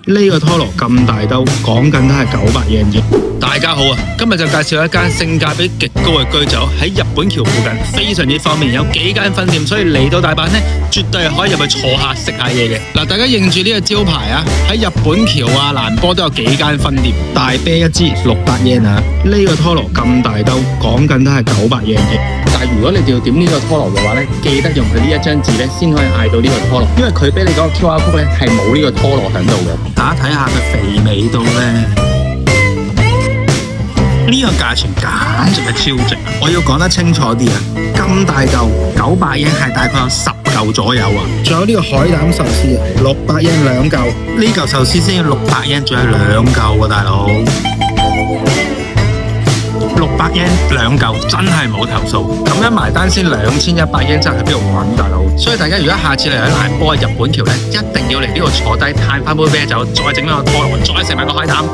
呢個拖羅咁大兜，講緊都係900 yen 啫。大家好啊，今日就介紹一間性價比極高嘅居酒喺日本橋附近，非常之方便，有幾間分店，所以嚟到大阪呢，絕對係可以入去坐下食下嘢嘅。嗱，大家認住呢個招牌啊，喺日本橋啊、蘭波都有幾間分店。大啤一支600 yen 啊，呢個拖羅咁大兜，講緊都係900 yen 啫。但係如果你哋要點呢個拖羅嘅話呢，記得用佢呢一張紙咧，先可以嗌到呢個拖羅，因為佢俾你嗰個 QR code 咧係冇呢個拖羅喺度嘅。大家睇下佢肥美到咧，呢個價錢簡直係超值。我要講得清楚啲啊，咁大嚿900 yen係大概有10嚿左右啊。仲有呢個海膽壽司啊，600 yen 2嚿，呢嚿壽司先要600 yen，仲有2嚿喎，大佬。600 yen 2嚿真係冇投訴，咁樣埋單先2100 yen，真係喺邊度揾大佬？所以大家如果下次嚟喺蘭波日本橋咧，一定要嚟呢度坐低嘆翻杯啤酒，再整翻個拖羅，再食埋個海膽。